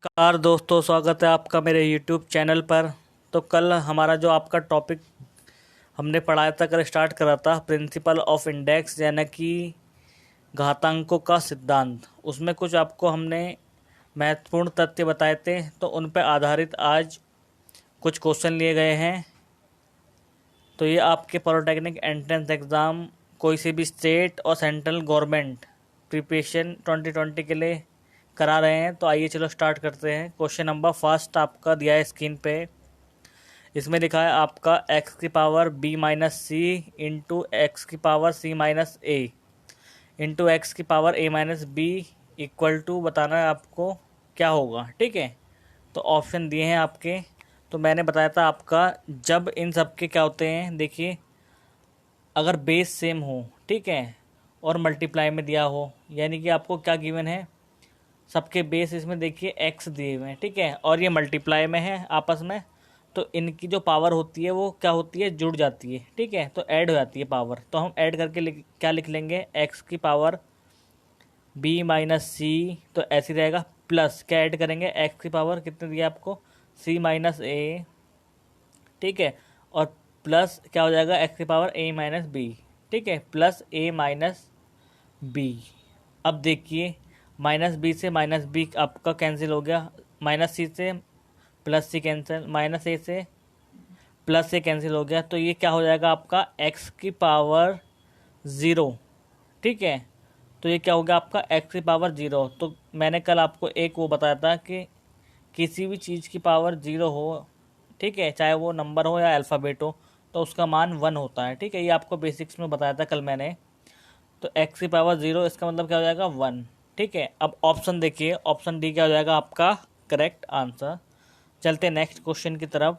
नमस्कार दोस्तों, स्वागत है आपका मेरे YouTube चैनल पर। तो कल हमारा जो आपका टॉपिक हमने पढ़ाया था, कल स्टार्ट करा था प्रिंसिपल ऑफ इंडेक्स यानी कि घातांकों का सिद्धांत। उसमें कुछ आपको हमने महत्वपूर्ण तथ्य बताए थे, तो उन पर आधारित आज कुछ क्वेश्चन लिए गए हैं। तो ये आपके पॉलिटेक्निक एंट्रेंस एग्ज़ाम कोई सी भी स्टेट और सेंट्रल गवर्नमेंट प्रिपरेशन 2020 के लिए करा रहे हैं। तो आइए चलो स्टार्ट करते हैं। क्वेश्चन नंबर फर्स्ट आपका दिया है स्क्रीन पे। इसमें लिखा है आपका एक्स की power b minus c into x की power c minus a into x की power a minus b equal to बताना है आपको क्या होगा। ठीक है, तो ऑप्शन दिए हैं आपके। तो मैंने बताया था आपका जब इन सब के क्या होते हैं, देखिए अगर बेस सेम हो, ठीक है, और मल्टीप्लाई में दिया हो, यानी कि आपको क्या गिवन है, सबके बेस इसमें देखिए एक्स दिए हुए हैं, ठीक है, और ये मल्टीप्लाई में है आपस में, तो इनकी जो पावर होती है वो क्या होती है, जुड़ जाती है। ठीक है, तो ऐड हो जाती है पावर। तो हम ऐड करके क्या लिख लेंगे, एक्स की पावर बी माइनस सी, तो ऐसे रहेगा, प्लस क्या ऐड करेंगे, एक्स की पावर कितने दिया आपको, सी माइनस ए, ठीक है, और प्लस क्या हो जाएगा, एक्स की पावर ए माइनस बी, ठीक है, प्लस ए माइनस बी। अब देखिए माइनस बी से माइनस बी आपका कैंसिल हो गया, माइनस सी से plus c cancel, minus a से प्लस से कैंसिल हो गया, तो ये क्या हो जाएगा आपका एक्स की पावर ज़ीरो। ठीक है, तो ये क्या हो गया आपका एक्स की पावर ज़ीरो। तो मैंने कल आपको एक वो बताया था कि किसी भी चीज़ की पावर ज़ीरो हो, ठीक है, चाहे वो नंबर हो या अल्फ़ाबेट हो, तो उसका मान वन होता है। ठीक है, ये आपको बेसिक्स में बताया था कल मैंने। तो एक्स की पावर ज़ीरो, इसका मतलब क्या हो जाएगा, वन। ठीक है, अब ऑप्शन देखिए, ऑप्शन डी क्या हो जाएगा आपका करेक्ट आंसर। चलते हैं नेक्स्ट क्वेश्चन की तरफ।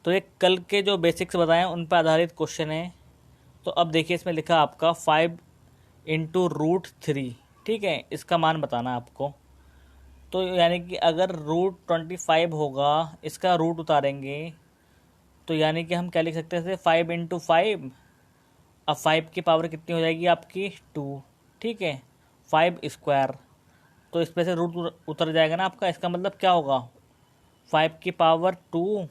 तो ये कल के जो बेसिक्स बताए उन पर आधारित क्वेश्चन है। तो अब देखिए इसमें लिखा आपका 5 × √3, ठीक है, इसका मान बताना है आपको। तो यानी कि अगर √25 होगा, इसका रूट उतारेंगे, तो यानी कि हम क्या लिख सकते हैं, 5 × 5। अब 5 की पावर कितनी हो जाएगी आपकी, 2, ठीक है, 5 स्क्वायर, तो इस पे से रूट उतर जाएगा ना आपका। इसका मतलब क्या होगा, 5 की पावर 2,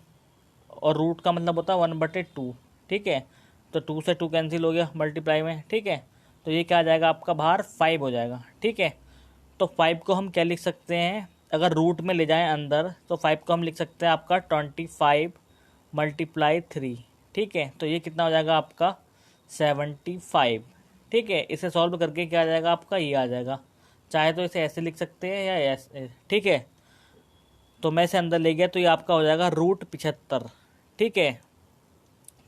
और रूट का मतलब होता है 1/2। ठीक है, तो 2 से 2 कैंसिल हो गया मल्टीप्लाई में। ठीक है, तो ये क्या आ जाएगा आपका, बाहर 5 हो जाएगा। ठीक है, तो 5 को हम क्या लिख सकते हैं, अगर रूट में ले जाएं अंदर, तो 5 को हम लिख सकते हैं आपका 25 × 3। ठीक है, तो ये कितना हो जाएगा आपका 75। ठीक है, इसे सॉल्व करके क्या आ जाएगा आपका, ये आ जाएगा। चाहे तो इसे ऐसे लिख सकते हैं या ऐसे। ठीक है, तो मैं इसे अंदर ले गया, तो ये आपका हो जाएगा √75। ठीक है,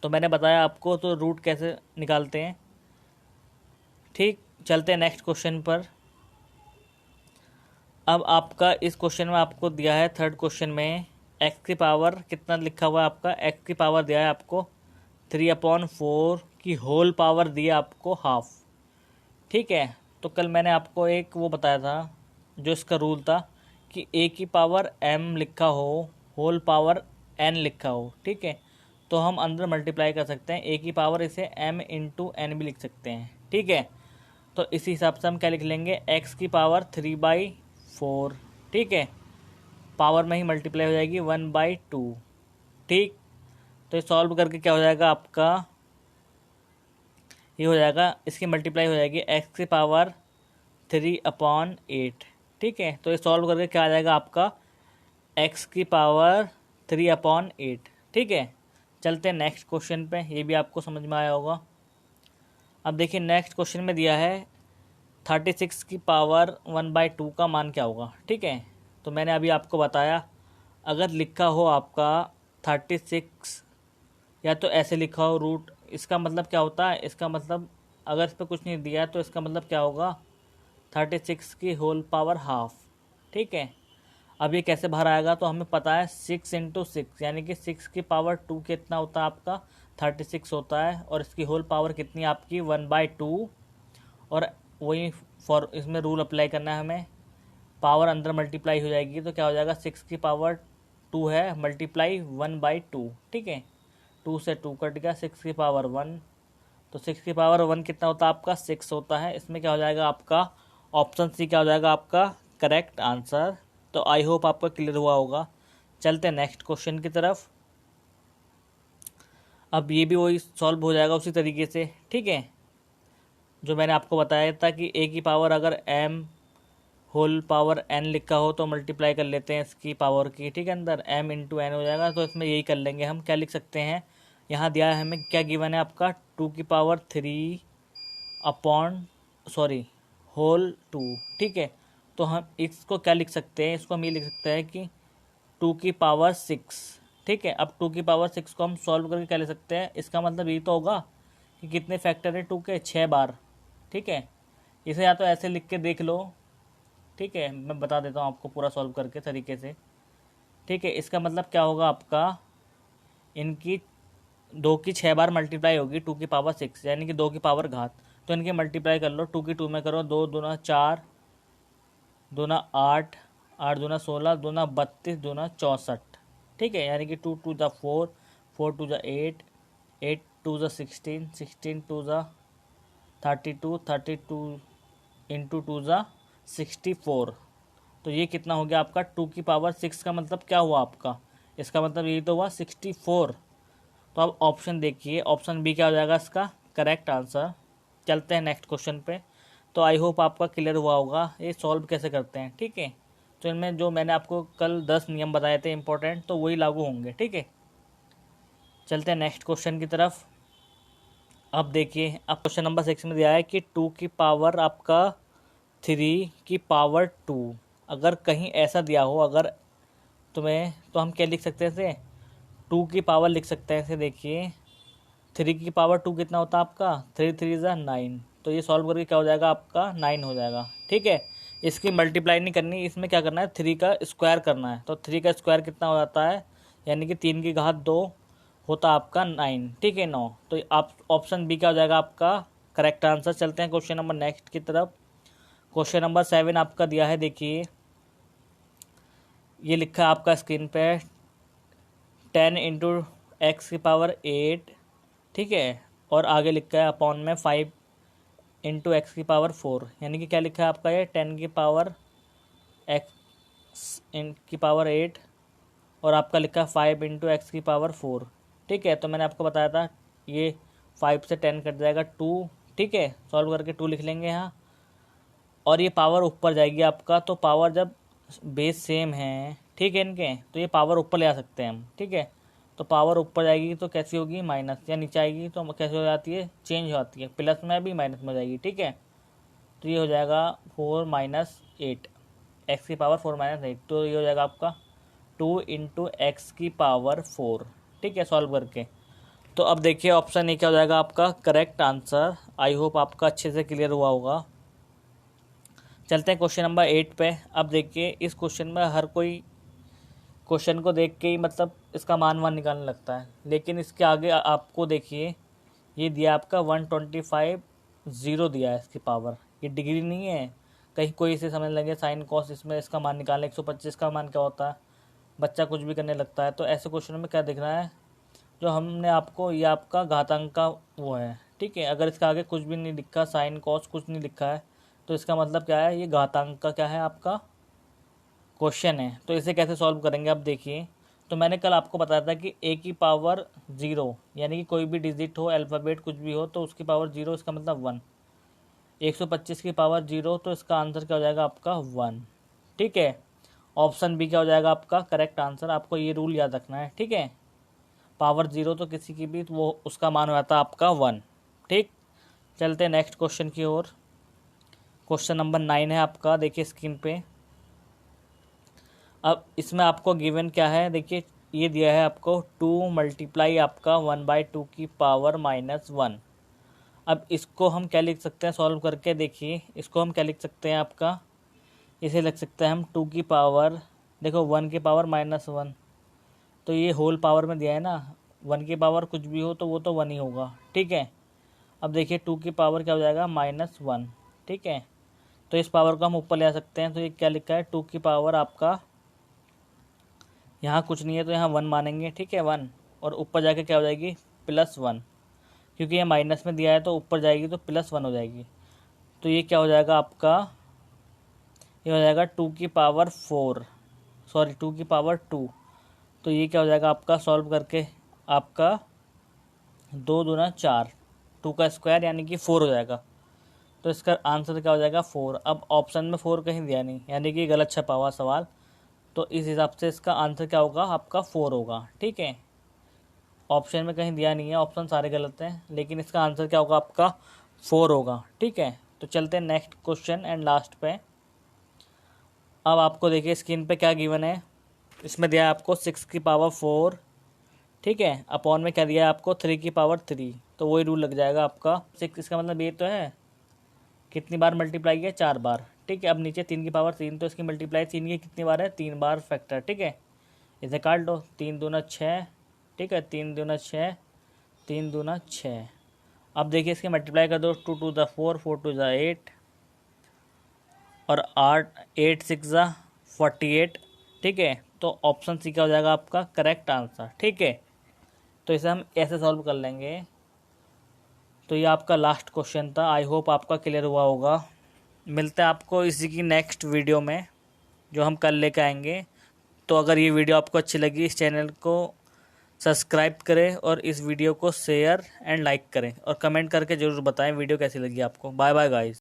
तो मैंने बताया आपको तो रूट कैसे निकालते हैं। ठीक, चलते हैं नेक्स्ट क्वेश्चन पर। अब आपका इस क्वेश्चन में आपको दिया है, थर्ड क्वेश्चन में एक्स की पावर कितना लिखा हुआ है आपका, एक्स की पावर दिया है आपको 3/4 की होल पावर दी है आपको हाफ। ठीक है, तो कल मैंने आपको एक वो बताया था, जो इसका रूल था कि ए की पावर m लिखा हो, होल पावर n लिखा हो। ठीक है, तो हम अंदर मल्टीप्लाई कर सकते हैं, ए की पावर इसे m × n भी लिख सकते हैं। ठीक है, तो इसी हिसाब से हम क्या लिख लेंगे, x की पावर 3/4, ठीक है, पावर में ही मल्टीप्लाई हो जाएगी 1/2। ठीक, तो ये सॉल्व करके क्या हो जाएगा आपका, ये हो जाएगा, इसकी मल्टीप्लाई हो जाएगी x की पावर 3/8। ठीक है, तो ये सॉल्व करके क्या आ जाएगा आपका, x की पावर 3/8। ठीक है, चलते हैं नेक्स्ट क्वेश्चन पे, ये भी आपको समझ में आया होगा। अब देखिए नेक्स्ट क्वेश्चन में दिया है 36 की पावर 1/2 का मान क्या होगा। ठीक है, तो मैंने अभी आपको बताया, अगर लिखा हो आपका 36, या तो ऐसे लिखा हो रूट, इसका मतलब क्या होता है, इसका मतलब अगर इस पर कुछ नहीं दिया तो इसका मतलब क्या होगा, 36 की होल पावर हाफ। ठीक है, अब ये कैसे बाहर आएगा, तो हमें पता है 6 × 6 यानी कि 6 की पावर 2 कितना होता है आपका, 36 होता है, और इसकी होल पावर कितनी आपकी 1/2। और वही फॉर इसमें रूल अप्लाई करना है हमें, पावर अंदर मल्टीप्लाई हो जाएगी, तो क्या हो जाएगा, 6 की पावर 2 है मल्टीप्लाई 1/2। ठीक है, 2 से 2 कट गया, 6 की पावर 1, तो 6 की पावर 1 कितना होता है आपका, 6 होता है। इसमें क्या हो जाएगा आपका, ऑप्शन सी क्या हो जाएगा आपका करेक्ट आंसर। तो आई होप आपको क्लियर हुआ होगा। चलते हैं नेक्स्ट क्वेश्चन की तरफ। अब ये भी वही सॉल्व हो जाएगा उसी तरीके से, ठीक है, जो मैंने आपको बताया था कि ए की पावर अगर m होल पावर n लिखा हो तो मल्टीप्लाई कर लेते हैं इसकी पावर की, ठीक है, अंदर m इंटू एन हो जाएगा। तो इसमें यही कर लेंगे हम। क्या लिख सकते हैं, यहाँ दिया है हमें, क्या गिवन है आपका, 2 की पावर 3 अपॉन होल 2, ठीक है। तो हम इसको क्या लिख सकते हैं, इसको हम ये लिख सकते हैं कि 2 की पावर 6, ठीक है। अब 2 की पावर 6 को हम सॉल्व करके क्या ले सकते हैं, इसका मतलब ये तो होगा कि कितने फैक्टर है 2 के, 6 बार, ठीक है। इसे या तो ऐसे लिख के देख लो, ठीक है, मैं बता देता हूँ आपको पूरा सॉल्व करके तरीके से, ठीक है। इसका मतलब क्या होगा आपका, इनकी 2 की 6 बार मल्टीप्लाई होगी 2 की पावर 6, यानी कि 2 की पावर घात। तो इनकी मल्टीप्लाई कर लो, 2 की 2 में करो, 2 दूना 4, दूना 8, 8 दूना 16, दूना 32, दूना 64, ठीक है। यानी कि 2 टू ज़ा 4, 4 टू ज़ा 8, 8 टू ज़ा 16, 16 टू ज़ा 32, 32 इंटू 2 ज़ा 64। तो ये कितना हो गया आपका, 2 की पावर 6 का मतलब क्या हुआ आपका, इसका मतलब यही तो हुआ 64। तो अब ऑप्शन देखिए, ऑप्शन बी क्या हो जाएगा इसका करेक्ट आंसर। चलते हैं नेक्स्ट क्वेश्चन पे। तो आई होप आपका क्लियर हुआ होगा ये सॉल्व कैसे करते हैं, ठीक है। तो इनमें जो मैंने आपको कल 10 नियम बताए थे इंपॉर्टेंट, तो वही लागू होंगे, ठीक है। चलते हैं नेक्स्ट क्वेश्चन की तरफ। अब देखिए, अब क्वेश्चन नंबर 6 में दिया है कि 2 की पावर आपका 3 की पावर 2, अगर कहीं ऐसा दिया हो अगर तुम्हें, तो हम क्या लिख सकते हैं इसे, 2 की पावर लिख सकते हैं इसे। देखिए 3 की पावर 2 कितना होता है आपका, 3 3 ज़ा 9। तो ये सॉल्व करके क्या हो जाएगा आपका 9 हो जाएगा, ठीक है। इसकी मल्टीप्लाई नहीं करनी, इसमें क्या करना है, 3 का स्क्वायर करना है। तो 3 का स्क्वायर कितना हो जाता है, यानी कि 3 की घात 2 होता आपका 9, ठीक है, 9। तो आप ऑप्शन बी क्या हो जाएगा आपका करेक्ट आंसर। चलते हैं क्वेश्चन नंबर नेक्स्ट की तरफ। क्वेश्चन नंबर 7 आपका दिया है, देखिए ये लिखा है आपका स्क्रीन पे, 10 इंटू एक्स की पावर 8, ठीक है, और आगे लिखा है अपॉन में 5 इंटू एक्स की पावर 4, यानी कि क्या लिखा है आपका ये 10 की पावर एक्स की पावर 8, और आपका लिखा है 5 इंटू एक्स की पावर 4, ठीक है। तो मैंने आपको बताया था ये 5 से 10 कट जाएगा 2, ठीक है, सॉल्व करके 2 लिख लेंगे यहाँ, और ये पावर ऊपर जाएगी आपका। तो पावर जब बेस सेम है, ठीक है, इनके, तो ये पावर ऊपर ले आ सकते हैं हम, ठीक है। तो पावर ऊपर जाएगी तो कैसी होगी, माइनस, या नीचे आएगी तो कैसे हो जाती है, चेंज हो जाती है, प्लस में भी माइनस में हो जाएगी, ठीक है। तो ये हो जाएगा 4 माइनस 8, एक्स की पावर 4 माइनस 8, तो ये हो जाएगा आपका 2 इंटू एक्स की पावर 4, ठीक है, सॉल्व करके। तो अब देखिए ऑप्शन ए क्या हो जाएगा आपका करेक्ट आंसर। आई होप आपका अच्छे से क्लियर हुआ होगा। चलते हैं क्वेश्चन नंबर 8 पे। अब देखिए इस क्वेश्चन में हर कोई क्वेश्चन को देख के ही मतलब इसका मान वान निकालने लगता है, लेकिन इसके आगे आपको देखिए ये दिया आपका 125 ज़ीरो दिया है इसकी पावर, ये डिग्री नहीं है। कहीं कोई इसे समझ लगे साइन कॉस, इसमें इसका मान निकालना, 125 का मान क्या होता है, बच्चा कुछ भी करने लगता है। तो ऐसे क्वेश्चन में क्या देखना है, जो हमने आपको, ये आपका घातांक का वो है, ठीक है। अगर इसका आगे कुछ भी नहीं लिखा, साइन कॉस कुछ नहीं लिखा है, तो इसका मतलब क्या है, ये घातांक का क्या है आपका क्वेश्चन है। तो इसे कैसे सॉल्व करेंगे, अब देखिए। तो मैंने कल आपको बताया था कि ए की पावर 0, यानी कि कोई भी डिजिट हो, अल्फ़ाबेट कुछ भी हो, तो उसकी पावर 0, इसका मतलब 1। 125 की पावर 0, तो इसका आंसर क्या हो जाएगा आपका 1, ठीक है। ऑप्शन बी क्या हो जाएगा आपका करेक्ट आंसर। आपको ये रूल याद रखना है, ठीक है। पावर 0 तो किसी की भी, तो वो उसका मान हो जाता है आपका 1, ठीक। चलते हैं नेक्स्ट क्वेश्चन की ओर। क्वेश्चन नंबर 9 है आपका, देखिए स्क्रीन पे। अब इसमें आपको गिवन क्या है, देखिए ये दिया है आपको 2 मल्टीप्लाई आपका 1/2 की पावर -1। अब इसको हम क्या लिख सकते हैं सॉल्व करके, देखिए इसको हम क्या लिख सकते हैं आपका, इसे लिख सकते हैं हम 2 की पावर, देखो 1 की पावर -1, तो ये होल पावर में दिया है ना, 1 की पावर कुछ भी हो तो वो तो 1 ही होगा, ठीक है। अब देखिए 2 की पावर क्या हो जाएगा -1, ठीक है। तो इस पावर को हम ऊपर ले आ सकते हैं। तो ये क्या लिखा है, 2 की पावर आपका, यहाँ कुछ नहीं है तो यहाँ 1 मानेंगे, ठीक है, 1, और ऊपर जाके क्या हो जाएगी +1, क्योंकि ये माइनस में दिया है तो ऊपर जाएगी तो +1 हो जाएगी। तो ये क्या हो जाएगा आपका ये हो जाएगा 2 की पावर 4, सॉरी 2 की पावर 2। तो ये क्या हो जाएगा आपका सॉल्व करके, आपका 2 दूना 4, 2 का स्क्वायर यानी कि 4 हो जाएगा। तो इसका आंसर क्या हो जाएगा 4। अब ऑप्शन में 4 कहीं दिया नहीं, यानी कि गलत छपा हुआ सवाल। तो इस हिसाब से इसका आंसर क्या होगा आपका 4 होगा। ठीक है, ऑप्शन में कहीं दिया नहीं है, ऑप्शन सारे गलत हैं, लेकिन इसका आंसर क्या होगा आपका 4 होगा। ठीक है, तो चलते हैं नेक्स्ट क्वेश्चन एंड लास्ट पे। अब आपको देखिए स्क्रीन पे क्या गिवन है, इसमें दिया है आपको 6 की पावर 4, ठीक है, अपॉन में क्या दिया है आपको 3 की पावर 3। तो वही रूल लग जाएगा आपका 6, इसका मतलब ये तो है कितनी बार मल्टीप्लाई किया, 4 बार। ठीक है, अब नीचे 3 की पावर 3, तो इसकी मल्टीप्लाई 3 की कितनी बार है, 3 बार फैक्टर। ठीक है, इसे काट लो, 3 दूना 6, ठीक है, 3 दूना 6, 3 दूना 6। अब देखिए इसके मल्टीप्लाई कर दो, 2 2 ज़ा 4, 4 2 ज़ा 8 और 8 6 ज़ा 48। ठीक है, तो ऑप्शन सी क्या हो जाएगा आपका करेक्ट आंसर। ठीक है, तो इसे हम ऐसे सॉल्व कर लेंगे। तो ये आपका लास्ट क्वेश्चन था, आई होप आपका क्लियर हुआ होगा। मिलते हैं आपको इसी की नेक्स्ट वीडियो में जो हम कल लेकर आएंगे। तो अगर ये वीडियो आपको अच्छी लगी, इस चैनल को सब्सक्राइब करें और इस वीडियो को शेयर एंड लाइक करें और कमेंट करके ज़रूर बताएं वीडियो कैसी लगी आपको। Bye bye guys.